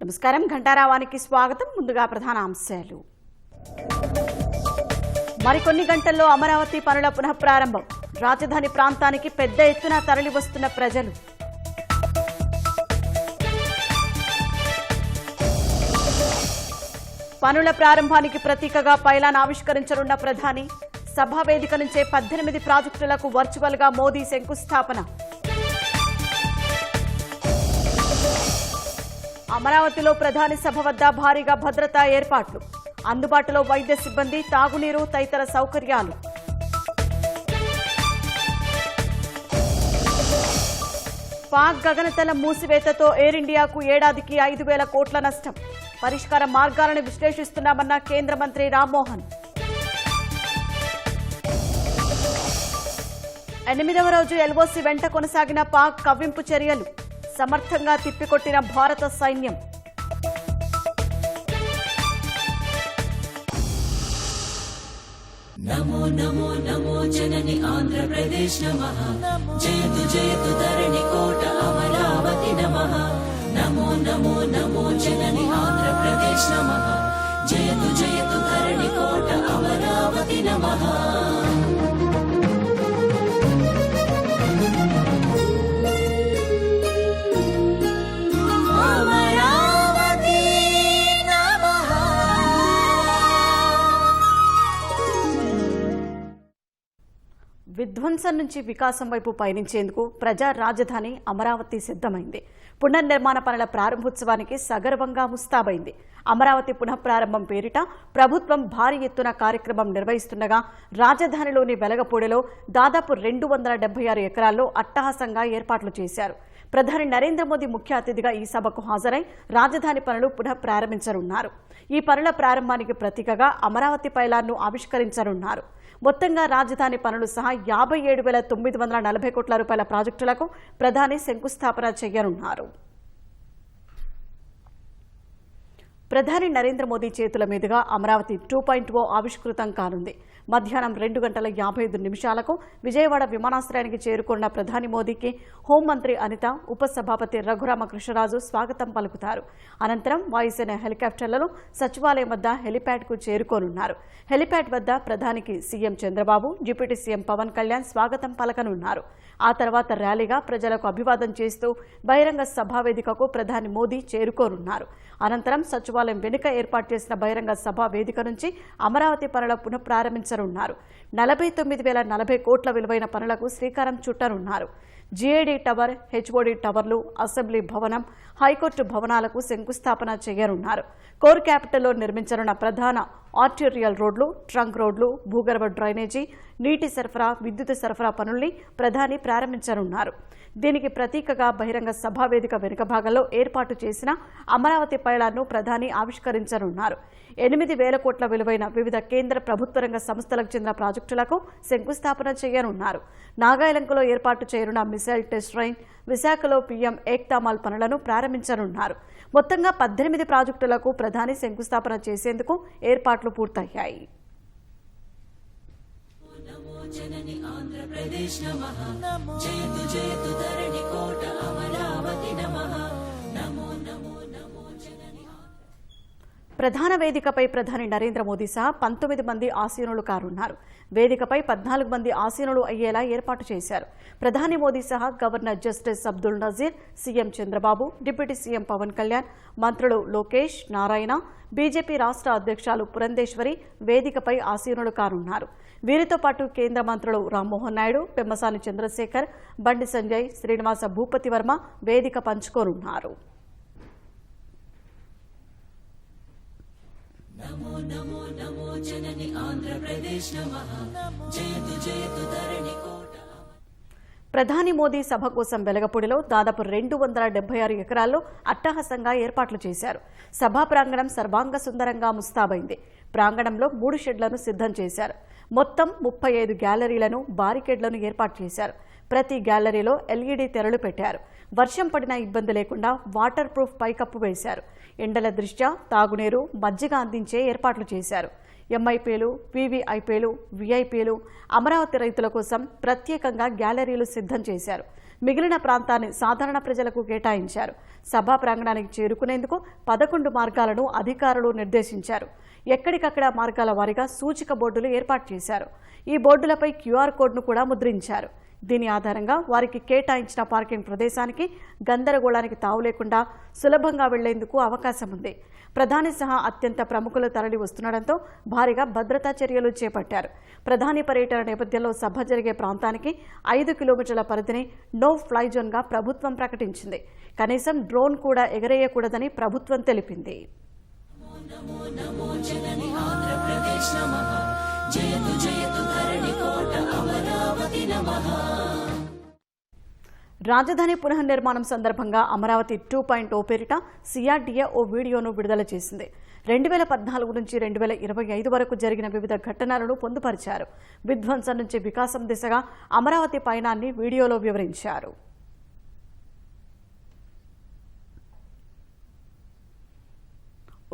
నమస్కారం ఘంటారావానికి స్వాగతం. ముందుగా ప్రధాన అంశాలు. మరికొన్ని గంటల్లో అమరావతి పనుల పునఃప్రారంభం. రాజధాని ప్రాంతానికి పెద్ద ఎత్తున తరలివస్తున్న ప్రజలు. పనుల ప్రారంభానికి ప్రతీకగా పైలాన్ ఆవిష్కరించనున్న ప్రధాని. సభా వేదిక నుంచే 18 ప్రాజెక్టులకు వర్చువల్ గా మోదీ శంకుస్థాపన. అమరావతిలో ప్రధాని సభ వద్ద భారీగా భద్రతా ఏర్పాట్లు. అందుబాటులో వైద్య సిబ్బంది, తాగునీరు తదితర సౌకర్యాలు. పాక్ గగనతల మూసివేతతో ఎయిర్ ఇండియాకు ఏడాదికి 5,000 కోట్ల నష్టం. పరిష్కార మార్గాలను విశ్లేషిస్తున్నామన్న కేంద్ర మంత్రి రామ్మోహన్. 8వ రోజు ఎల్ఓసి వెంట కొనసాగిన పాక్ కవ్వింపు చర్యలు. సమర్థంగా తిప్పికొట్టిన భారత సైన్యం. నమో నమో నమో జనని ఆంధ్రప్రదేశ్ నమః. జయతు జయతు ధరణి కోట అమరావతి నమః. నమో నమో నమో జనని ఆంధ్రప్రదేశ్ నమః. జయతు జయతు ధరణి కోట అమరావతి నమః. విధ్వంసం నుంచి వికాసం వైపు పయనించేందుకు ప్రజా రాజధాని అమరావతి సిద్ధమైంది. పునర్నిర్మాణ పనుల ప్రారంభోత్సవానికి సగర్వంగా ముస్తాబైంది. అమరావతి పునఃప్రారంభం పేరిట ప్రభుత్వం భారీ ఎత్తున కార్యక్రమం నిర్వహిస్తుండగా రాజధానిలోని వెలగపూడిలో దాదాపు 276 ఎకరాల్లో అట్టహాసంగా ఏర్పాట్లు చేశారు. ప్రధాని నరేంద్ర మోదీ ముఖ్య అతిథిగా ఈ సభకు హాజరై రాజధాని పనులు పునః ప్రారంభించనున్నారు. ఈ పనుల ప్రారంభానికి ప్రతీకగా అమరావతి పైలాన్ను ఆవిష్కరించనున్నారు. మొత్తంగా రాజధాని పనులు సహా 57,940 కోట్ల రూపాయల ప్రాజెక్టులకు ప్రధాని శంకుస్థాపన చేయనున్నారు. ప్రధాని నరేంద్ర మోదీ చేతుల మీదుగా అమరావతి 2.0 ఆవిష్కృతం కానుంది. మధ్యాహ్నం 2:55 విజయవాడ విమానాశ్రయానికి చేరుకున్న ప్రధాని మోదీకి హోంమంత్రి అనిత, ఉపసభాపతి రఘురామకృష్ణరాజు స్వాగతం పలుకుతారు. అనంతరం వాయుసేన హెలికాప్టర్లలో సచివాలయం వద్ద హెలిప్యాడ్కు చేరుకోనున్నారు. హెలిప్యాడ్ వద్ద ప్రధానికి CM Chandrababu, deputy CM Pawan Kalyan స్వాగతం పలకనున్నారు. ఆ తర్వాత ర్యాలీగా ప్రజలకు అభివాదం చేస్తూ బహిరంగ సభా వేదికకు ప్రధాని మోదీ చేరుకోనున్నారు. అనంతరం సచివాలయం వెనుక ఏర్పాటు చేసిన బహిరంగ సభా వేదిక నుంచి అమరావతి పనుల పునఃప్రారంభించనున్నారు. 49,040 కోట్ల విలువైన పనులకు శ్రీకారం చుట్టనున్నారు. జీఏడీ టవర్, హెచ్ఓడీ టవర్లు, అసెంబ్లీ భవనం, హైకోర్టు భవనాలకు శంకుస్థాపన చేయనున్నారు. కోర్ క్యాపిటల్లో నిర్మించనున్న ప్రధాన ఆర్టీరియల్ రోడ్లు, ట్రంక్ రోడ్లు, భూగర్భ డ్రైనేజీ, నీటి సరఫరా, విద్యుత్ సరఫరా పనుల్ని ప్రధాని ప్రారంభించనున్నారు. దీనికి ప్రతీకగా బహిరంగ సభా వేదిక వెనుక భాగంలో ఏర్పాటు చేసిన అమరావతి పైలాన్ను ప్రధాని ఆవిష్కరించనున్నారు. 8,000 కోట్ల విలువైన వివిధ కేంద్ర ప్రభుత్వ రంగ సంస్థలకు చెందిన ప్రాజెక్టులకు శంకుస్థాపన చేయనున్నారు. నాగాయలంకలో ఏర్పాటు చేయనున్న మిసైల్ టెస్ట్ రైన్, విశాఖలో పీఎం ఏక్తా మాల్ పనులను ప్రారంభించనున్నారు. మొత్తంగా 18 ప్రాజెక్టులకు ప్రధాని శంకుస్థాపన చేసేందుకు ఏర్పాట్లు పూర్తయ్యాయి. జనని ఆంధ్రప్రదేశ్ నమః. జయతు జయతు ధరణి కోట అమరావతి నమః. నమో నమో నమో జనని. ప్రధాన వేదికపై ప్రధాని నరేంద్ర మోదీ సహా 19 మంది ఆసీనులు కానున్నారు. వేదికపై 14 మంది ఆసీనులు అయ్యేలా ఏర్పాటు చేశారు. ప్రధాని మోదీ సహా governor justice Abdul Nazeer, CM Chandrababu, deputy CM Pawan Kalyan, మంత్రులు లోకేష్, నారాయణ, బీజేపీ రాష్ట్ర అధ్యక్షులు పురంధేశ్వరి వేదికపై ఆసీనులు కానున్నారు. వీరితో పాటు కేంద్ర మంత్రులు రామ్మోహన్ నాయుడు, పెమ్మసాని చంద్రశేఖర్, బండి సంజయ్, శ్రీనివాస భూపతి వర్మ వేదిక పంచుకోనున్నారు. నమో నమో నమో జనని ఆంధ్రప్రదేశ్ నమః. జయతు జయతు ధరణి కోట. ప్రధాని మోదీ సభ కోసం వెలగపూడిలో దాదాపు 276 ఎకరాల్లో అట్టహాసంగా ఏర్పాట్లు చేశారు. సభా ప్రాంగణం సర్వాంగ సుందరంగా ముస్తాబైంది. ప్రాంగణంలో 3 షెడ్లను సిద్ధం చేశారు. మొత్తం 35 గ్యాలరీలను, బారికేడ్లను ఏర్పాటు చేశారు. ప్రతి గ్యాలరీలో ఎల్ఈడీ తెరలు పెట్టారు. వర్షం పడినా ఇబ్బంది లేకుండా వాటర్ ప్రూఫ్ పైకప్పు వేశారు. ఎండల దృష్ట్యా తాగునీరు, మజ్జిగ అందించే ఏర్పాట్లు చేశారు. ఎంఐపీలు, వీవీఐపీలు, వీఐపీలు అమరావతి రైతుల కోసం ప్రత్యేకంగా గ్యాలరీలు సిద్ధం చేశారు. మిగిలిన ప్రాంతాన్ని సాధారణ ప్రజలకు కేటాయించారు. సభా ప్రాంగణానికి చేరుకునేందుకు 11 మార్గాలను అధికారులు నిర్దేశించారు. ఎక్కడికక్కడ మార్గాల వారీగా సూచిక బోర్డులు ఏర్పాటు చేశారు. ఈ బోర్డులపై QR కోడ్ను కూడా ముద్రించారు. దీని ఆధారంగా వారికి కేటాయించిన పార్కింగ్ ప్రదేశానికి గందరగోళానికి తావు లేకుండా సులభంగా వెళ్లేందుకు అవకాశం ఉంది. ప్రధాని సహా అత్యంత ప్రముఖులు తరలి వస్తుండటంతో భారీగా భద్రతా చర్యలు చేపట్టారు. ప్రధాని పర్యటన నేపథ్యంలో సభ జరిగే ప్రాంతానికి 5 కిలోమీటర్ల పరిధిని నో ఫ్లై జోన్గా ప్రభుత్వం ప్రకటించింది. కనీసం డ్రోన్ కూడా ఎగరేయకూడదని ప్రభుత్వం తెలిపింది. రాజధాని పునర్నిర్మాణం సందర్భంగా అమరావతి 2.0 పేరిట CRDA ఓ వీడియోను విడుదల చేసింది. 2014 నుంచి 2025 వరకు జరిగిన వివిధ ఘటనలను పొందుపరిచారు. విధ్వంసం నుంచి వికాసం దిశగా అమరావతి పయనాన్ని వీడియోలో వివరించారు.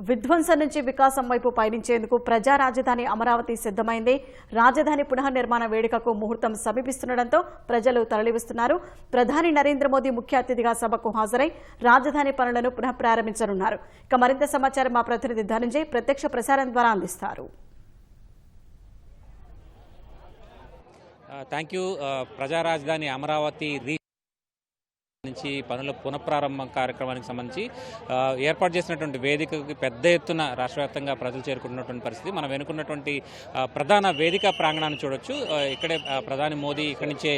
విధ్వంసం నుంచి వికాసం వైపు పయనించేందుకు ప్రజా రాజధాని అమరావతి సిద్ధమైంది. రాజధాని పునర్నిర్మాణ వేడుకకు ముహూర్తం సమీపిస్తుండటంతో ప్రజలు తరలివస్తున్నారు. ప్రధాని నరేంద్ర మోదీ ముఖ్య అతిథిగా సభకు హాజరై రాజధాని పనులను పునః ప్రారంభించనున్నారు. ఇక మరింత సమాచారం మా ప్రతినిధి ధనంజయ్ ప్రత్యక్ష ప్రసారం ద్వారా అందిస్తారు. Thank you. ప్రజా రాజధాని అమరావతి నుంచి పనుల పునఃప్రారంభం కార్యక్రమానికి సంబంధించి ఏర్పాటు చేసినటువంటి వేదికకి పెద్ద ఎత్తున రాష్ట్ర వ్యాప్తంగా ప్రజలు చేరుకుంటున్నటువంటి పరిస్థితి. మనం వెనుకున్నటువంటి ప్రధాన వేదిక ప్రాంగణాన్ని చూడొచ్చు. ఇక్కడే ప్రధాని మోదీ ఇక్కడి నుంచే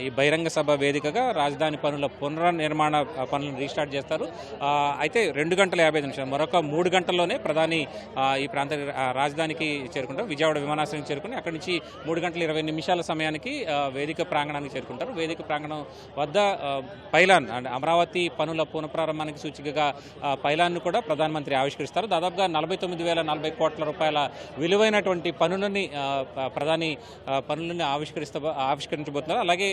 ఈ బహిరంగ సభ వేదికగా రాజధాని పనుల పునర్నిర్మాణ పనులను రీస్టార్ట్ చేస్తారు. అయితే 2 గంటల 55 నిమిషాలు మరొక 3 గంటల్లోనే ప్రధాని ఈ ప్రాంత రాజధానికి చేరుకుంటారు. విజయవాడ విమానాశ్రయం చేరుకుని అక్కడి నుంచి 3 గంటల 20 నిమిషాల సమయానికి వేదిక ప్రాంగణానికి చేరుకుంటారు. వేదిక ప్రాంగణం వద్ద పైలాన్ అంటే అమరావతి పనుల పునఃప్రారంభానికి సూచికగా పైలాన్ను కూడా ప్రధానమంత్రి ఆవిష్కరిస్తారు. దాదాపుగా 49,040 కోట్ల రూపాయల విలువైనటువంటి పనులని ప్రధాని ఆవిష్కరించబోతున్నారు. అలాగే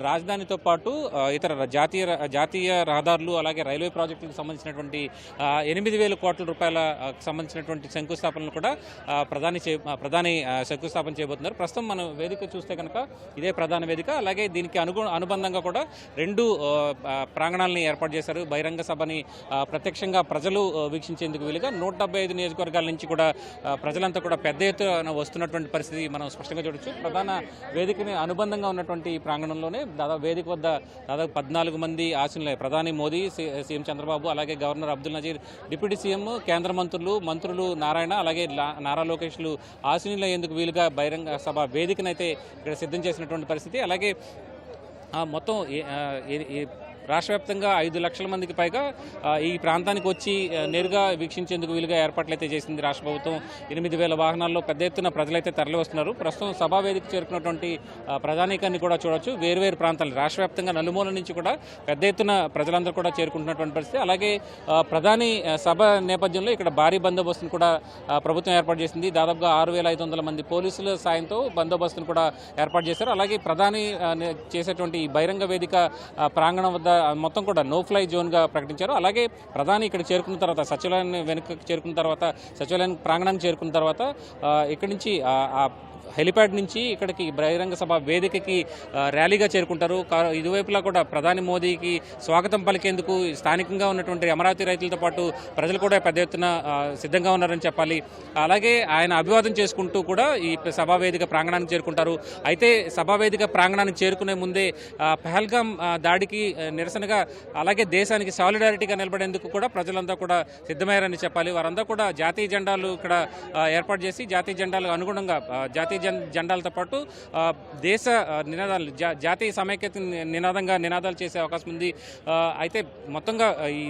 రాజధానితో పాటు ఇతర జాతీయ రహదారులు అలాగే రైల్వే ప్రాజెక్టులకు సంబంధించినటువంటి 8,000 కోట్ల రూపాయల సంబంధించినటువంటి శంకుస్థాపనలు కూడా ప్రధాని శంకుస్థాపన చేయబోతున్నారు. ప్రస్తుతం మనం వేదిక చూస్తే కనుక ఇదే ప్రధాన వేదిక. అలాగే దీనికి అనుబంధంగా కూడా 2 ప్రాంగణాలని ఏర్పాటు చేశారు. బహిరంగ సభని ప్రత్యక్షంగా ప్రజలు వీక్షించేందుకు వీలుగా 175 నియోజకవర్గాల నుంచి కూడా ప్రజలంతా కూడా పెద్ద ఎత్తున వస్తున్నటువంటి పరిస్థితి మనం స్పష్టంగా చూడొచ్చు. ప్రధాన వేదికని అనుబంధంగా ఉన్నటువంటి ఈ ప్రాంగణంలోనే వేదిక వద్ద దాదాపు 14 మంది ఆశీనులయ్యారు. ప్రధాని మోదీ, సీఎం చంద్రబాబు, అలాగే governor Abdul Nazeer, deputy CM, కేంద్ర మంత్రులు నారాయణ, అలాగే నారా లోకేష్లు ఆశీనులయ్యేందుకు వీలుగా బహిరంగ సభ వేదికనైతే ఇక్కడ సిద్ధం చేసినటువంటి పరిస్థితి. అలాగే మొత్తం రాష్ట్ర వ్యాప్తంగా 5 లక్షల మందికి పైగా ఈ ప్రాంతానికి వచ్చి నేరుగా వీక్షించేందుకు వీలుగా ఏర్పాట్లు అయితే చేసింది రాష్ట్ర ప్రభుత్వం. 8,000 వాహనాల్లో పెద్ద ఎత్తున ప్రజలైతే తరలి వస్తున్నారు. ప్రస్తుతం సభా వేదిక చేరుకున్నటువంటి ప్రధానికాన్ని కూడా చూడొచ్చు. వేర్వేరు ప్రాంతాలు రాష్ట్ర వ్యాప్తంగా నలుమూల నుంచి కూడా పెద్ద ఎత్తున ప్రజలందరూ కూడా చేరుకుంటున్నటువంటి పరిస్థితి. అలాగే ప్రధాని సభ నేపథ్యంలో ఇక్కడ భారీ బందోబస్తును కూడా ప్రభుత్వం ఏర్పాటు చేసింది. దాదాపుగా 6,500 మంది పోలీసుల సాయంతో బందోబస్తును కూడా ఏర్పాటు చేశారు. అలాగే ప్రధాని చేసేటువంటి ఈ బహిరంగ వేదిక ప్రాంగణం వద్ద మొత్తం కూడా నో ఫ్లై జోన్గా ప్రకటించారు. అలాగే ప్రధాని ఇక్కడ చేరుకున్న తర్వాత సచివాలయాన్ని వెనుకకు చేరుకున్న తర్వాత సచివాలయం ప్రాంగణానికి చేరుకున్న తర్వాత ఇక్కడి నుంచి హెలిప్యాడ్ నుంచి ఇక్కడికి బహిరంగ సభ వేదికకి ర్యాలీగా చేరుకుంటారు. ఇరువైపులా కూడా ప్రధాని మోదీకి స్వాగతం పలికేందుకు స్థానికంగా ఉన్నటువంటి అమరావతి రైతులతో పాటు ప్రజలు కూడా పెద్ద ఎత్తున సిద్ధంగా ఉన్నారని చెప్పాలి. అలాగే ఆయన అభివాదం చేసుకుంటూ కూడా ఈ సభా వేదిక ప్రాంగణానికి చేరుకుంటారు. అయితే సభా వేదిక ప్రాంగణానికి చేరుకునే ముందే పహల్గాం దాడికి నిరసనగా అలాగే దేశానికి సాలిడారిటీగా నిలబడేందుకు కూడా ప్రజలంతా కూడా సిద్ధమయ్యారని చెప్పాలి. వారంతా కూడా జాతీయ జెండాలు ఇక్కడ ఏర్పాటు చేసి జాతీయ జెండాలకు అనుగుణంగా జాతీయ జెండాలతో పాటు దేశ నినాదాలు జాతీయ సమైక్యత నినాదాలు చేసే అవకాశం ఉంది. అయితే మొత్తంగా ఈ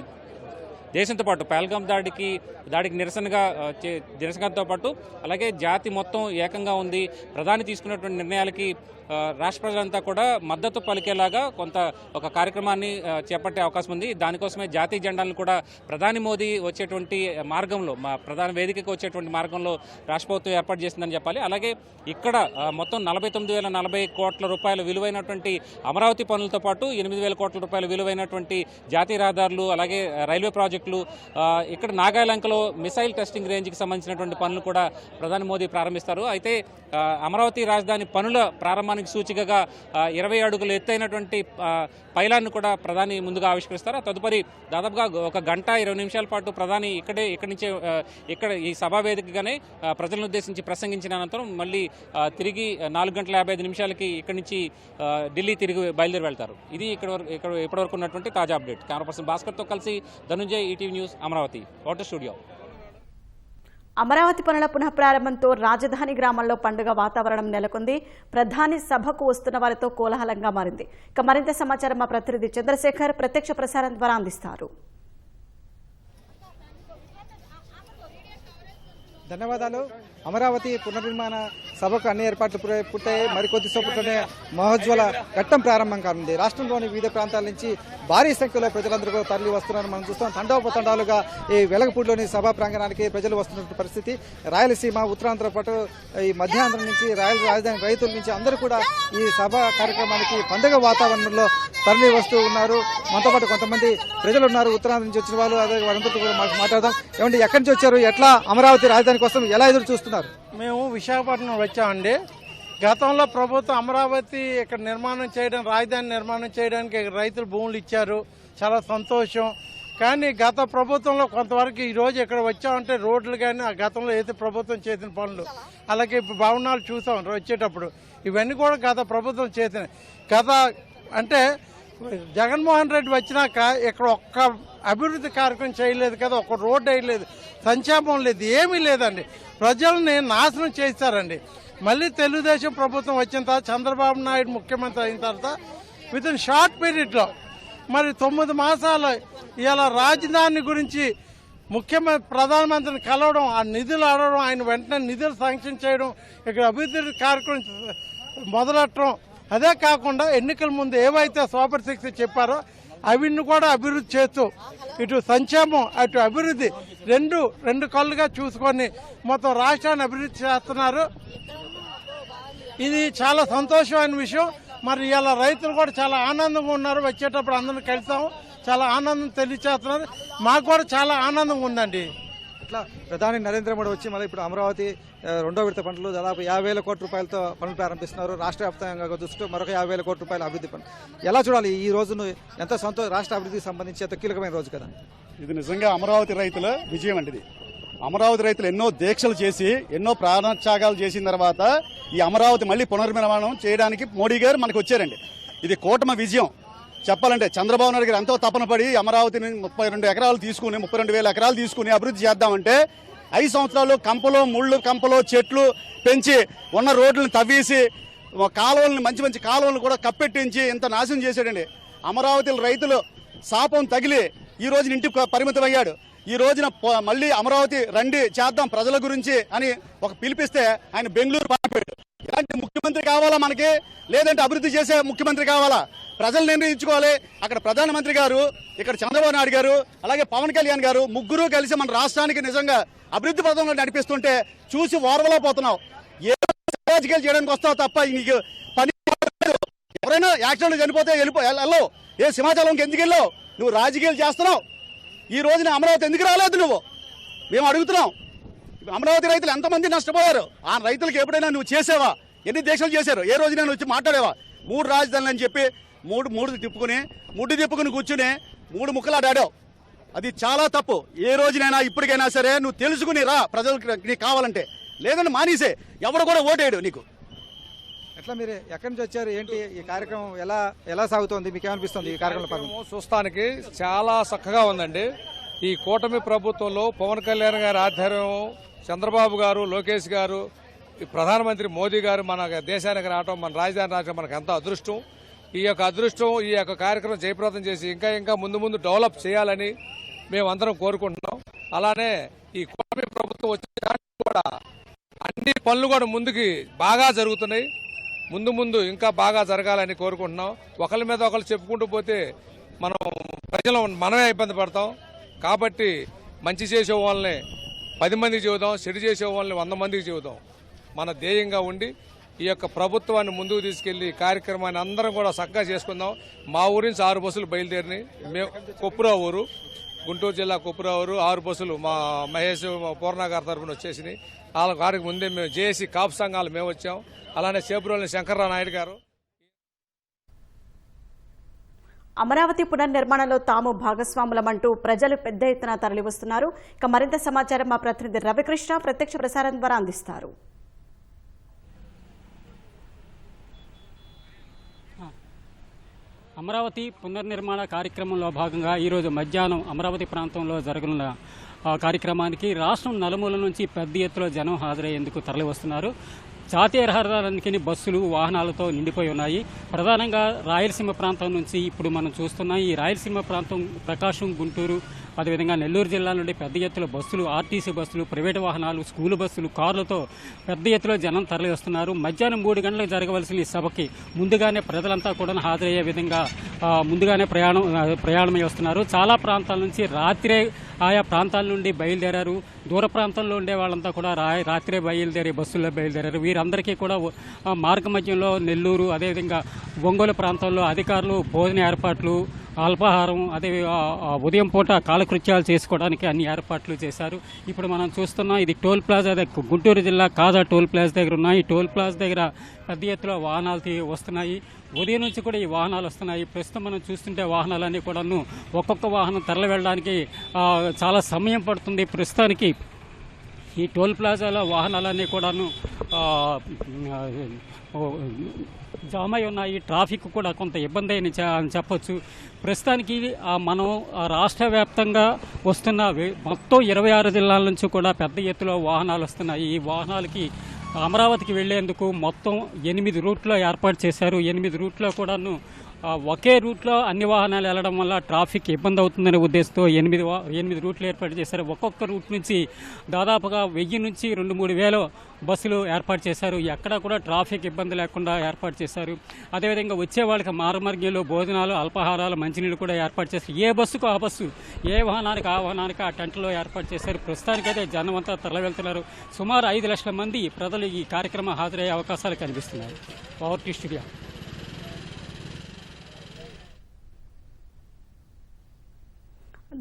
దేశంతో పాటు పహల్గాం దాడికి నిరసనతో పాటు అలాగే జాతి మొత్తం ఏకంగా ఉంది. ప్రధాని తీసుకున్నటువంటి నిర్ణయాలకి రాష్ట్ర ప్రజలంతా కూడా మద్దతు పలికేలాగా ఒక కార్యక్రమాన్ని చేపట్టే అవకాశం ఉంది. దానికోసమే జాతీయ జెండాలను కూడా ప్రధాని మోదీ వచ్చేటువంటి మార్గంలో, ప్రధాన వేదికకు వచ్చేటువంటి మార్గంలో రాష్ట్ర ప్రభుత్వం ఏర్పాటు చేసిందని చెప్పాలి. అలాగే ఇక్కడ మొత్తం 49,040 కోట్ల రూపాయల విలువైనటువంటి అమరావతి పనులతో పాటు 8,000 కోట్ల రూపాయల విలువైనటువంటి జాతీయ రహదారులు, అలాగే రైల్వే ప్రాజెక్టులు, ఇక్కడ నాగాలంకలో మిసైల్ టెస్టింగ్ రేంజ్కి సంబంధించినటువంటి పనులు కూడా ప్రధాని మోదీ ప్రారంభిస్తారు. అయితే అమరావతి రాజధాని పనుల ప్రారంభానికి సూచికగా 20 అడుగులు ఎత్తైనటువంటి పైలాన్ని కూడా ప్రధాని ముందుగా ఆవిష్కరిస్తారు. తదుపరి దాదాపుగా 1 గంట 20 నిమిషాల పాటు ప్రధాని ఇక్కడ ఈ సభా వేదికగానే ప్రజలను ఉద్దేశించి ప్రసంగించిన అనంతరం మళ్ళీ తిరిగి 4 గంటల 55 నిమిషాలకి ఇక్కడి నుంచి ఢిల్లీ తిరిగి బయలుదేరి వెళ్తారు. ఇది ఇప్పటివరకు ఉన్నటువంటి తాజా అప్డేట్. కెమెరా పర్సన్ భాస్కర్తో కలిసి Dhananjay, ETV news, Amaravati. Water studio. Amaravati పనుల పునఃప్రారంభంతో రాజధాని గ్రామంలో పండుగ వాతావరణం నెలకొంది. ప్రధాని సభకు వస్తున్న వారితో కోలాహలంగా మారింది. ఇక మరింత సమాచారం మా ప్రతినిధి చంద్రశేఖర్ ప్రత్యక్ష ప్రసారం ద్వారా అందిస్తారు. ధన్యవాదాలు. అమరావతి పునర్నిర్మాణ సభకు అన్ని ఏర్పాట్లు పూర్తయ్యాయి. మరికొద్ది సేపట్లోనే మహోజ్వల ఘట్టం ప్రారంభం కానుంది. రాష్ట్రంలోని వివిధ ప్రాంతాల నుంచి భారీ సంఖ్యలో ప్రజలందరూ కూడా తరలి వస్తున్నారని మనం చూస్తాం. తండోపతండాలుగా ఈ వెలగపూడిలోని సభా ప్రాంగణానికి ప్రజలు వస్తున్నటువంటి పరిస్థితి. రాయలసీమ, ఉత్తరాంధ్ర పాటు ఈ మధ్యాంధ్ర నుంచి, రాజధాని రైతుల నుంచి అందరూ కూడా ఈ సభా కార్యక్రమానికి పండుగ వాతావరణంలో తరలి వస్తూ ఉన్నారు. మనతో పాటు కొంతమంది ప్రజలు ఉన్నారు, ఉత్తరాంధ్ర నుంచి వచ్చిన వాళ్ళు. అదే వారందరితో కూడా మాట్లాడదాం. ఏమంటే ఎక్కడి నుంచి వచ్చారు, ఎట్లా అమరావతి రాజధాని కోసం ఎలా ఎదురు చూస్తున్నారు? మేము విశాఖపట్నం వచ్చామండి. గతంలో ప్రభుత్వం అమరావతి ఇక్కడ రాజధాని నిర్మాణం చేయడానికి రైతులు భూములు ఇచ్చారు, చాలా సంతోషం. కానీ గత ప్రభుత్వంలో కొంతవరకు ఈ రోజు ఇక్కడ వచ్చామంటే రోడ్లు కానీ ఆ గతంలో అయితే ప్రభుత్వం చేసిన పనులు, అలాగే భవనాలు చూసాం వచ్చేటప్పుడు, ఇవన్నీ కూడా గత ప్రభుత్వం చేసిన అంటే జగన్మోహన్ రెడ్డి వచ్చినాక ఇక్కడ ఒక్క అభివృద్ధి కార్యక్రమం చేయలేదు కదా, ఒక్క రోడ్డు వేయలేదు, సంక్షేమం లేదు, ఏమీ లేదండి. ప్రజల్ని నాశనం చేశారండి. మళ్ళీ తెలుగుదేశం ప్రభుత్వం వచ్చిన తర్వాత చంద్రబాబు నాయుడు ముఖ్యమంత్రి అయిన తర్వాత విత్ ఇన్ షార్ట్ పీరియడ్లో మరి 9 మాసాలు ఇలా రాజధాని గురించి ప్రధానమంత్రిని కలవడం, ఆ నిధులు అడగడం, ఆయన వెంటనే నిధులు శాంక్షన్ చేయడం, ఇక్కడ అభివృద్ధి కార్యక్రమం మొదలెట్టడం. అదే కాకుండా ఎన్నికల ముందు ఏవైతే సూపర్ 6 చెప్పారో అవిని కూడా అభివృద్ధి చేస్తూ ఇటు సంక్షేమం అటు అభివృద్ధి రెండు కళ్ళుగా చూసుకొని మొత్తం రాష్ట్రాన్ని అభివృద్ధి చేస్తున్నారు. ఇది చాలా సంతోషమైన విషయం. మరి ఇలా రైతులు కూడా చాలా ఆనందంగా ఉన్నారు. వచ్చేటప్పుడు అందరిని కలిసాము, చాలా ఆనందం తెలియచేస్తున్నారు. మాకు కూడా చాలా ఆనందంగా ఉందండి. ఇట్లా ప్రధాని నరేంద్ర మోడీ వచ్చి మళ్ళీ ఇప్పుడు అమరావతి 2వ విడత పనులు దాదాపు 50,000 కోట్ల రూపాయలతో పనులు ప్రారంభిస్తున్నారు. రాష్ట్ర వ్యాప్తంగా దృష్టిలో మరొక 50,000 కోట్ల రూపాయల అభివృద్ధి పనులు ఎలా చూడాలి? ఈ రోజును ఎంత రాష్ట్ర అభివృద్ధికి సంబంధించి ఎంత కీలకమైన రోజు కదా. ఇది నిజంగా అమరావతి రైతుల విజయం అండి. ఇది అమరావతి రైతులు ఎన్నో దీక్షలు చేసి ఎన్నో ప్రాణత్యాగాలు చేసిన తర్వాత ఈ అమరావతి మళ్ళీ పునర్నిర్మాణం చేయడానికి మోడీ గారు మనకు వచ్చారండి. ఇది కూటమి విజయం. చెప్పాలంటే చంద్రబాబు నాయుడు గారు ఎంతో తపన పడి అమరావతిని 32 ఎకరాలు తీసుకుని 32,000 ఎకరాలు తీసుకుని అభివృద్ధి చేద్దామంటే 5 సంవత్సరాలు ముళ్ళు కంపలో చెట్లు పెంచి ఉన్న రోడ్లను తవ్వేసి కాలువలను మంచి కాలువలను కూడా కప్పెట్టించి ఇంత నాశనం చేశాడండి. అమరావతి రైతులు శాపం తగిలి ఈ రోజున ఇంటికి పరిమితం అయ్యాడు. ఈ రోజున మళ్ళీ అమరావతి రండి చేద్దాం ప్రజల గురించి అని ఒక పిలిపిస్తే ఆయన బెంగళూరు పారిపోయాడు. ఇలాంటి ముఖ్యమంత్రి కావాలా మనకి? లేదంటే అభివృద్ధి చేసే ముఖ్యమంత్రి కావాలా? ప్రజలు నిర్ణయించుకోవాలి. అక్కడ ప్రధానమంత్రి గారు, ఇక్కడ చంద్రబాబు నాయుడు గారు, అలాగే పవన్ కళ్యాణ్ గారు ముగ్గురు కలిసి మన రాష్ట్రానికి నిజంగా అభివృద్ధి పథంలో నడిపిస్తుంటే చూసి ఓర్వలేకపోతున్నావు. ఏ రాజకీయాలు చేయడానికి వస్తావు తప్ప నీకు పని. ఎవరైనా యాక్సిడెంట్ చనిపోతే వెళ్ళవు. ఏ సింహాచలంకి ఎందుకు వెళ్ళావు? నువ్వు రాజకీయాలు చేస్తున్నావు. ఈ రోజున అమరావతి ఎందుకు రాలేదు నువ్వు? మేము అడుగుతున్నాం. అమరావతి రైతులు ఎంతమంది నష్టపోయారు? ఆ రైతులకు ఎప్పుడైనా నువ్వు చేసావా? ఎన్ని దీక్షలు చేశారు? ఏ రోజున వచ్చి మాట్లాడేవా? 3 రాజధానులు అని చెప్పి ముడ్డు తిప్పుకుని కూర్చుని 3 ముక్కలాడావు. అది చాలా తప్పు. ఏ రోజునైనా ఇప్పటికైనా సరే నువ్వు తెలుసుకుని రా ప్రజలకు నీకు కావాలంటే, లేదంటే మానేసే. ఎవరు కూడా ఓటేయడు నీకు. ఎట్లా మీరు ఎక్కడి నుంచి వచ్చారు? ఏంటి ఈ కార్యక్రమం ఎలా సాగుతోంది? మీకు ఏమనిపిస్తుంది ఈ కార్యక్రమం? చూస్తానికి చాలా చక్కగా ఉందండి. ఈ కూటమి ప్రభుత్వంలో పవన్ కళ్యాణ్ గారి ఆధ్వర్యం, చంద్రబాబు గారు, లోకేష్ గారు, ప్రధానమంత్రి మోదీ గారు మన దేశానికి రావడం, మన రాజధాని రావడం మనకు ఎంతో అదృష్టం. ఈ యొక్క కార్యక్రమం జయప్రదం చేసి ఇంకా ముందు డెవలప్ చేయాలని మేమందరం కోరుకుంటున్నాం. అలానే ఈ కూటమి ప్రభుత్వం వచ్చే కూడా అన్ని పనులు కూడా ముందుకి బాగా జరుగుతున్నాయి. ముందు ఇంకా బాగా జరగాలని కోరుకుంటున్నాం. ఒకరి మీద ఒకరు చెప్పుకుంటూ పోతే మనమే ఇబ్బంది పడతాం. కాబట్టి మంచి చేసే వాళ్ళని 10 మందికి చెబుదాం, చెడు చేసే వాళ్ళని 100 మందికి చెబుదాం. మన ధ్యేయంగా ఉండి ఈ యొక్క ప్రభుత్వాన్ని ముందుకు తీసుకెళ్లి కార్యక్రమాన్ని అందరం కూడా చక్కగా చేసుకుందాం. మా ఊరి నుంచి 6 బస్సులు బయలుదేరినాయి. మేము కొప్పురా ఊరు, గుంటూరు జిల్లా కొప్పురా ఊరు, 6 బస్సులు మా మహేష్ పూర్ణ గారి తరఫున వచ్చేసినాయి. వాళ్ళ గారికి ముందే మేము జేఏసీ కాపు సంఘాలు మేము వచ్చాం. అలానే చేపురోని శంకర్రావు నాయుడు గారు. అమరావతి పునర్నిర్మాణంలో తాము భాగస్వాములమంటూ ప్రజలు పెద్ద ఎత్తున తరలివస్తున్నారు. ఇక మరింత సమాచారం మా ప్రతినిధి రవికృష్ణ ప్రత్యక్ష ప్రసారం ద్వారా అందిస్తారు. అమరావతి పునర్నిర్మాణ కార్యక్రమంలో భాగంగా ఈరోజు మధ్యాహ్నం అమరావతి ప్రాంతంలో జరగనున్న కార్యక్రమానికి రాష్ట్రం నలుమూల నుంచి పెద్ద ఎత్తులో జనం హాజరయ్యేందుకు తరలివస్తున్నారు. జాతీయ రహదారికి బస్సులు వాహనాలతో నిండిపోయి ఉన్నాయి. ప్రధానంగా రాయలసీమ ప్రాంతం నుంచి ఇప్పుడు మనం చూస్తున్నాం. ఈ రాయలసీమ ప్రాంతం ప్రకాశం, గుంటూరు, అదేవిధంగా నెల్లూరు జిల్లా నుండి పెద్ద ఎత్తులో బస్సులు, ఆర్టీసీ బస్సులు, ప్రైవేటు వాహనాలు, స్కూలు బస్సులు, కార్లతో పెద్ద ఎత్తులో జనం తరలి వస్తున్నారు. మధ్యాహ్నం 3 గంటలకు జరగవలసిన ఈ సభకి ముందుగానే ప్రజలంతా కూడా హాజరయ్యే విధంగా ముందుగానే ప్రయాణమై వస్తున్నారు. చాలా ప్రాంతాల నుంచి రాత్రే ఆయా ప్రాంతాల నుండి బయలుదేరారు. దూర ప్రాంతంలో ఉండే వాళ్ళంతా కూడా రాత్రే బయలుదేరి బస్సుల్లో బయలుదేరారు. వీరందరికీ కూడా మార్గ మధ్యంలో నెల్లూరు, అదేవిధంగా ఒంగోలు ప్రాంతాల్లో అధికారులు భోజన ఏర్పాట్లు, అల్పాహారం, అదే ఉదయం పూట కాలకృత్యాలు చేసుకోవడానికి అన్ని ఏర్పాట్లు చేశారు. ఇప్పుడు మనం చూస్తున్నాం, ఇది టోల్ ప్లాజా దగ్గర, గుంటూరు జిల్లా కాజా టోల్ ప్లాజా దగ్గర ఉన్నాయి. ఈ టోల్ ప్లాజా దగ్గర పెద్ద ఎత్తులో వాహనాలు వస్తున్నాయి. ఉదయం నుంచి కూడా ఈ వాహనాలు వస్తున్నాయి. ప్రస్తుతం మనం చూస్తుంటే వాహనాలన్నీ కూడాను ఒక్కొక్క వాహనం తరలి వెళ్ళడానికి చాలా సమయం పడుతుంది. ప్రస్తుతానికి ఈ టోల్ ప్లాజాలో వాహనాలన్నీ కూడాను జామ్ అయి ఉన్నాయి. ట్రాఫిక్ కూడా కొంత ఇబ్బంది అని చెప్పొచ్చు. ప్రస్తుతానికి మనం రాష్ట్ర వ్యాప్తంగా వస్తున్న మొత్తం 26 జిల్లాల నుంచి కూడా పెద్ద ఎత్తులో వాహనాలు వస్తున్నాయి. ఈ వాహనాలకి అమరావతికి వెళ్లేందుకు మొత్తం 8 రూట్లో ఏర్పాటు చేశారు. 8 రూట్లో కూడాను ఒకే రూట్లో అన్ని వాహనాలు వెళ్లడం వల్ల ట్రాఫిక్ ఇబ్బంది అవుతుందనే ఉద్దేశంతో 8 రూట్లు ఏర్పాటు చేశారు. ఒక్కొక్క రూట్ నుంచి దాదాపుగా 1000 నుంచి 2-3 వేల బస్సులు ఏర్పాటు చేశారు. ఎక్కడా కూడా ట్రాఫిక్ ఇబ్బంది లేకుండా ఏర్పాటు చేశారు. అదేవిధంగా వచ్చే వాళ్ళకి మార్గంలో భోజనాలు, అల్పాహారాలు, మంచినీళ్ళు కూడా ఏర్పాటు చేశారు. ఏ బస్సుకు ఆ బస్సు, ఏ వాహనానికి ఆ వాహనానికి ఆ టెంట్లో ఏర్పాటు చేశారు. ప్రస్తుతానికైతే జనం అంతా తరలి వెళ్తున్నారు. సుమారు 5 లక్షల మంది ప్రజలు ఈ కార్యక్రమం హాజరయ్యే అవకాశాలు కనిపిస్తున్నాయి. Power to studio.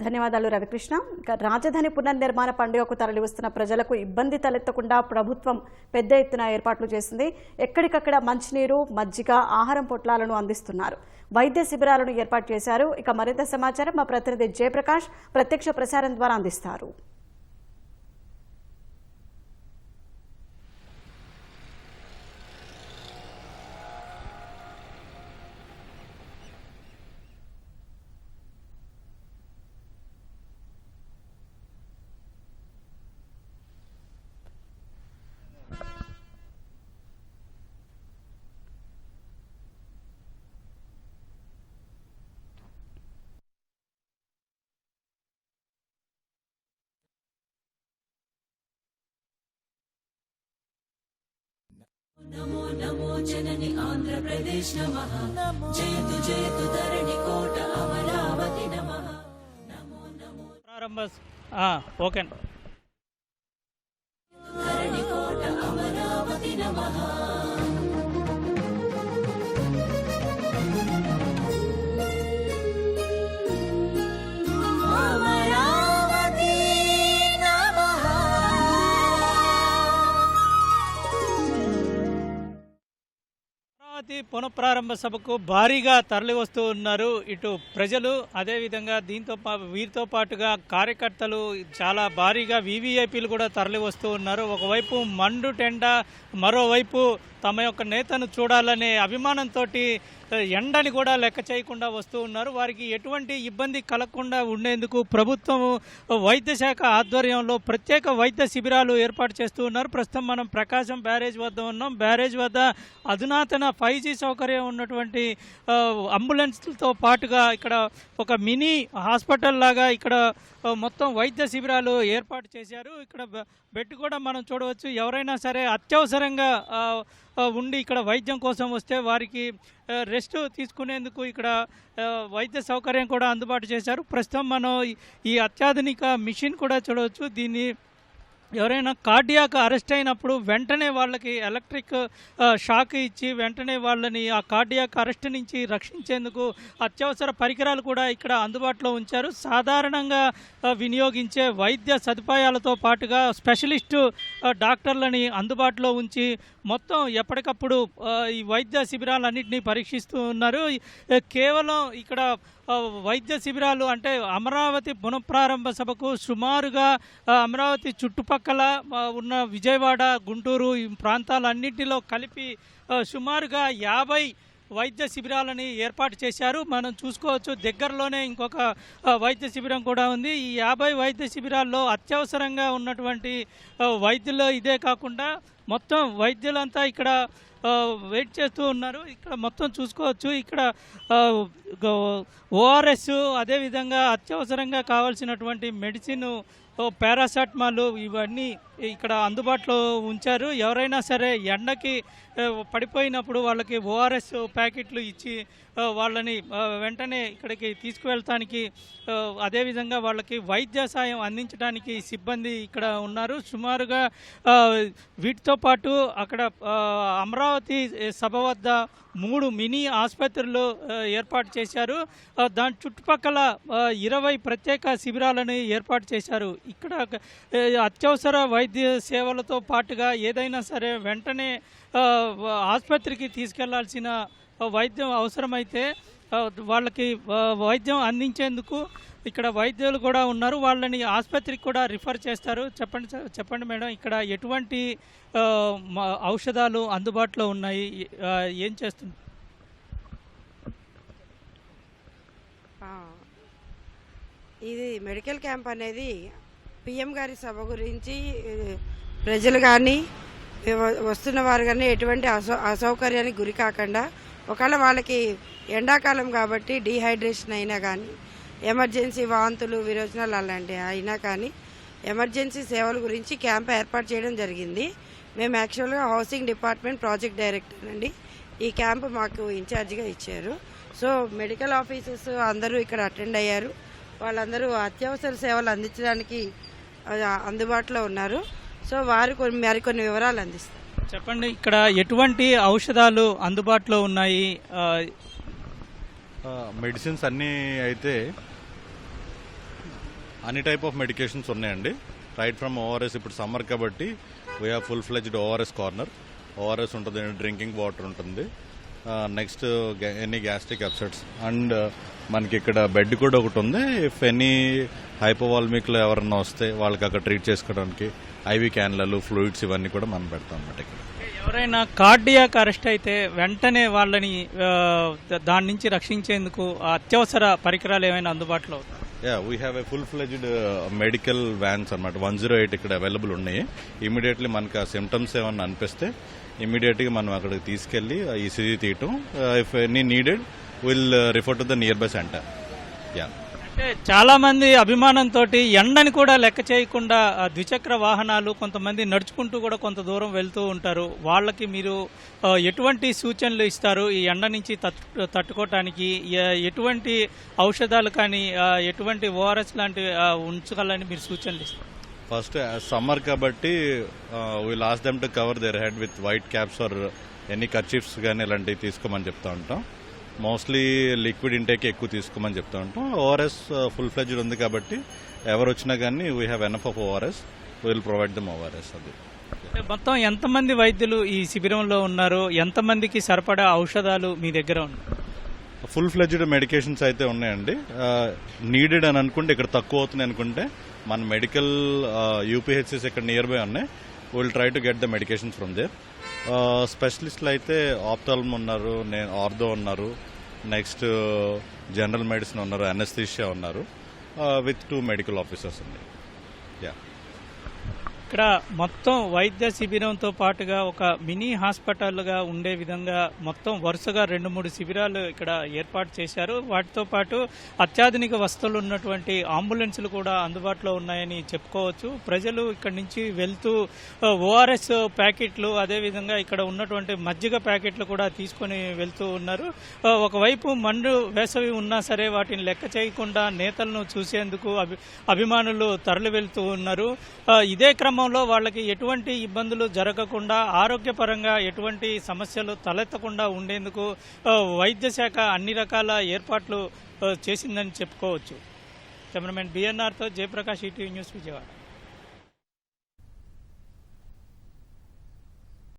ధన్యవాదాలు రవికృష్ణ. ఇక రాజధాని పునర్నిర్మాణ పండుగకు తరలివస్తున్న ప్రజలకు ఇబ్బంది తలెత్తకుండా ప్రభుత్వం పెద్ద ఎత్తున ఏర్పాట్లు చేసింది. ఎక్కడికక్కడ మంచినీరు, మజ్జిగ, ఆహారం పొట్లాలను అందిస్తున్నారు. వైద్య శిబిరాలను ఏర్పాటు చేశారు. ఇక మరింత సమాచారం మా ప్రతినిధి జయప్రకాష్ ప్రత్యక్ష ప్రసారం ద్వారా అందిస్తారు. నమో నమో జనని ఆంధ్రప్రదేశ్ నమః. జయతు జయతు ధరణి కోట అమరావతి నమః. నమో నమో ఓకే ధరణి కోట అమరావతి నమః. పునఃప్రారంభ సభకు భారీగా తరలి వస్తూ ఉన్నారు ఇటు ప్రజలు. అదేవిధంగా వీరితో పాటుగా కార్యకర్తలు చాలా భారీగా వీవీఐపీలు కూడా తరలి వస్తూ ఉన్నారు. ఒకవైపు మండు టెండ, మరోవైపు తమ యొక్క నేతను చూడాలనే అభిమానంతో ఎండని కూడా లెక్క చేయకుండా వస్తూ ఉన్నారు. వారికి ఎటువంటి ఇబ్బంది కలగకుండా ఉండేందుకు ప్రభుత్వం వైద్య శాఖ ఆధ్వర్యంలో ప్రత్యేక వైద్య శిబిరాలు ఏర్పాటు చేస్తూ ఉన్నారు. ప్రస్తుతం మనం ప్రకాశం బ్యారేజ్ వద్ద ఉన్నాం. బ్యారేజ్ వద్ద అధునాతన 5G సౌకర్యం ఉన్నటువంటి అంబులెన్స్లతో పాటుగా ఇక్కడ ఒక మినీ హాస్పిటల్ లాగా ఇక్కడ మొత్తం వైద్య శిబిరాలు ఏర్పాటు చేశారు. ఇక్కడ బెడ్ కూడా మనం చూడవచ్చు. ఎవరైనా సరే అత్యవసరంగా ఉండి ఇక్కడ వైద్యం కోసం వస్తే వారికి రెస్ట్ తీసుకునేందుకు ఇక్కడ వైద్య సౌకర్యం కూడా అందుబాటు చేశారు. ప్రస్తుతం మనం ఈ అత్యాధునిక మిషన్ కూడా చూడవచ్చు. దీన్ని ఎవరైనా కార్డియాక్ అరెస్ట్ అయినప్పుడు వెంటనే వాళ్ళకి ఎలక్ట్రిక్ షాక్ ఇచ్చి వెంటనే వాళ్ళని ఆ కార్డియాక్ అరెస్ట్ నుంచి రక్షించేందుకు అత్యవసర పరికరాలు కూడా ఇక్కడ అందుబాటులో ఉంచారు. సాధారణంగా వినియోగించే వైద్య సదుపాయాలతో పాటుగా స్పెషలిస్టు డాక్టర్లని అందుబాటులో ఉంచి మొత్తం ఎప్పటికప్పుడు ఈ వైద్య శిబిరాలన్నింటినీ పరీక్షిస్తూ ఉన్నారు. కేవలం ఇక్కడ వైద్య శిబిరాలు అంటే అమరావతి పునఃప్రారంభ సభకు సుమారుగా అమరావతి చుట్టుపక్కల ఉన్న విజయవాడ, గుంటూరు ఈ ప్రాంతాలన్నింటిలో కలిపి సుమారుగా 50 వైద్య శిబిరాలని ఏర్పాటు చేశారు. మనం చూసుకోవచ్చు దగ్గరలోనే ఇంకొక వైద్య శిబిరం కూడా ఉంది. ఈ 50 వైద్య శిబిరాల్లో అత్యవసరంగా ఉన్నటువంటి వైద్యులు ఇదే కాకుండా మొత్తం వైద్యులంతా ఇక్కడ వెయిట్ చేస్తూ ఉన్నారు. ఇక్కడ మొత్తం చూసుకోవచ్చు. ఇక్కడ ఓఆర్ఎస్, అదేవిధంగా అత్యవసరంగా కావాల్సినటువంటి మెడిసిన్, పారాసెటమాల్ ఇవన్నీ ఇక్కడ అందుబాటులో ఉంచారు. ఎవరైనా సరే ఎండకి పడిపోయినప్పుడు వాళ్ళకి ఓఆర్ఎస్ ప్యాకెట్లు ఇచ్చి వాళ్ళని వెంటనే ఇక్కడికి తీసుకువెళ్ళటానికి, అదేవిధంగా వాళ్ళకి వైద్య సాయం అందించడానికి సిబ్బంది ఇక్కడ ఉన్నారు. సుమారుగా వీటితో పాటు అక్కడ అమరావతి సభ వద్ద 3 మినీ ఆసుపత్రులు ఏర్పాటు చేశారు. దాని చుట్టుపక్కల 20 ప్రత్యేక శిబిరాలను ఏర్పాటు చేశారు. ఇక్కడ అత్యవసర వైద్య సేవలతో పాటుగా ఏదైనా సరే వెంటనే ఆసుపత్రికి తీసుకెళ్లాల్సిన వైద్యం అవసరమైతే వాళ్ళకి వైద్యం అందించేందుకు ఇక్కడ వైద్యులు కూడా ఉన్నారు. వాళ్ళని ఆసుపత్రికి కూడా రిఫర్ చేస్తారు. చెప్పండి మేడం, ఇక్కడ ఎటువంటి ఔషధాలు అందుబాటులో ఉన్నాయి, ఏం చేస్తుంది? ఇది మెడికల్ క్యాంప్ అనేది పిఎం గారి సభ గురించి ప్రజలు కానీ వస్తున్న వారు కానీ ఎటువంటి అసౌకర్యానికి గురి కాకుండా, ఒకవేళ వాళ్ళకి ఎండాకాలం కాబట్టి డీహైడ్రేషన్ అయినా కానీ, ఎమర్జెన్సీ వాంతులు, విరోచనాలు అలాంటివి అయినా కానీ ఎమర్జెన్సీ సేవల గురించి క్యాంప్ ఏర్పాటు చేయడం జరిగింది. మేము యాక్చువల్గా హౌసింగ్ డిపార్ట్మెంట్ ప్రాజెక్ట్ డైరెక్టర్ అండి. ఈ క్యాంపు మాకు ఇన్ఛార్జిగా ఇచ్చారు. సో మెడికల్ ఆఫీసర్స్ అందరూ ఇక్కడ అటెండ్ అయ్యారు. వాళ్ళందరూ అత్యవసర సేవలు అందించడానికి అందుబాటులో ఉన్నారు. సో వారు మరికొన్ని వివరాలు అందిస్తారు. చెప్పండి, ఇక్కడ ఎటువంటి ఔషధాలు అందుబాటులో ఉన్నాయి? మెడిసిన్స్ అన్నీ అయితే అన్ని టైప్ ఆఫ్ మెడికేషన్స్ ఉన్నాయండి. రైట్ ఫ్రమ్ ఓఆర్ఎస్, ఇప్పుడు సమ్మర్ కాబట్టి we have full fledged ORS corner. ORS ఉంటుంది, డ్రింకింగ్ వాటర్ ఉంటుంది, next any gastric upsets, and మనకి ఇక్కడ బెడ్ కూడా ఒకటి ఉంది. ఇఫ్ ఎనీ హైపోవాల్మిక్లో ఎవరన్నా వస్తే వాళ్ళకి అక్కడ ట్రీట్ చేసుకోవడానికి ఐవి క్యాన్లలు, ఫ్లూయిడ్స్ ఇవన్నీ కూడా మనం పెడతాం అన్నమాట. ఇక్కడ ఎవరైనా కార్డియాక్ అరెస్ట్ అయితే వెంటనే వాళ్ళని దాని నుంచి రక్షించేందుకు అత్యవసర పరికరాలు ఏమైనా అందుబాటులో? We have a full fledged medical vans అన్నమాట. 108 ఇక్కడ అవైలబుల్ ఉన్నాయి. ఇమీడియట్లీ మనకు ఆ సిమ్టమ్స్ ఏమన్నా అనిపిస్తే ఇమీడియట్గా మనం అక్కడికి తీసుకెళ్లి ఈసీజీ తీయటం. If any needed will refer to the near by centre. అంటే చాలా మంది అభిమానంతో ఎండని కూడా లెక్క చేయకుండా ద్విచక్ర వాహనాలు, కొంతమంది నడుచుకుంటూ కూడా కొంత దూరం వెళ్తూ ఉంటారు. వాళ్ళకి మీరు ఎటువంటి సూచనలు ఇస్తారు ఈ ఎండ నుంచి తట్టుకోవటానికి? ఎటువంటి ఔషధాలు కానీ, ఎటువంటి ఓఆర్ఎస్ లాంటివి ఉంచగలని మీరు సూచనలు ఇస్తారు? ఫస్ట్ సమ్మర్ కాబట్టి will ask them to cover their head with white caps or any kerchiefs కానీ ఇలాంటివి తీసుకోమని చెప్తా ఉంటాం. మోస్ట్లీ లిక్విడ్ ఇంటేక్ ఎక్కువ తీసుకోమని చెప్తా ఉంటాం. ఓఆర్ఎస్ ఫుల్ ఫ్లెజ్డ్ ఉంది కాబట్టి ఎవరు వచ్చినా కానీ we have enough of ORS, will provide them ORS. అది మొత్తం ఎంతమంది వైద్యులు ఈ శిబిరంలో ఉన్నారు? ఎంతమందికి సరిపడా ఔషధాలు మీ దగ్గర ఉన్నాయి? ఫుల్ ఫ్లెజ్డ్ మెడికేషన్స్ అయితే ఉన్నాయండి. నీడెడ్ అని అనుకుంటే, ఇక్కడ తక్కువ అవుతుంది అనుకుంటే మన మెడికల్ యూపీహెచ్సిస్ ఇక్కడ నియర్ బై ఉన్నాయి. Will try to get the medications from there. స్పెషలిస్టులు అయితే ఆప్థాల్మ్ ఉన్నారు, ఆర్థో ఉన్నారు, నెక్స్ట్ జనరల్ మెడిసిన్ ఉన్నారు, అనస్థీషియా ఉన్నారు, విత్ 2 మెడికల్ ఆఫీసర్స్ ఉన్నాయి. ఇక్కడ మొత్తం వైద్య శిబిరంతో పాటుగా ఒక మినీ హాస్పిటల్గా ఉండే విధంగా మొత్తం వరుసగా 2-3 శిబిరాలు ఇక్కడ ఏర్పాటు చేశారు. వాటితో పాటు అత్యాధునిక వస్తువులు ఉన్నటువంటి అంబులెన్సులు కూడా అందుబాటులో ఉన్నాయని చెప్పుకోవచ్చు. ప్రజలు ఇక్కడ నుంచి వెళ్తూ ఓఆర్ఎస్ ప్యాకెట్లు, అదేవిధంగా ఇక్కడ ఉన్నటువంటి మజ్జిగ ప్యాకెట్లు కూడా తీసుకొని వెళ్తూ ఉన్నారు. ఒకవైపు మండు వేసవి ఉన్నా సరే వాటిని లెక్క చేయకుండా నేతలను చూసేందుకు అభిమానులు తరలి వెళ్తూ ఉన్నారు. ఇదే క్రమంలో వాళ్ళకి ఎటువంటి ఇబ్బందులు జరగకుండా, ఆరోగ్యపరంగా ఎటువంటి సమస్యలు తలెత్తకుండా ఉండేందుకు వైద్య శాఖ అన్ని రకాల ఏర్పాట్లు చేసిందని చెప్పుకోవచ్చు. కెమెరామెన్ బిఎన్ఆర్తో జయప్రకాష్, ఈటీవీ న్యూస్, విజయవాడ.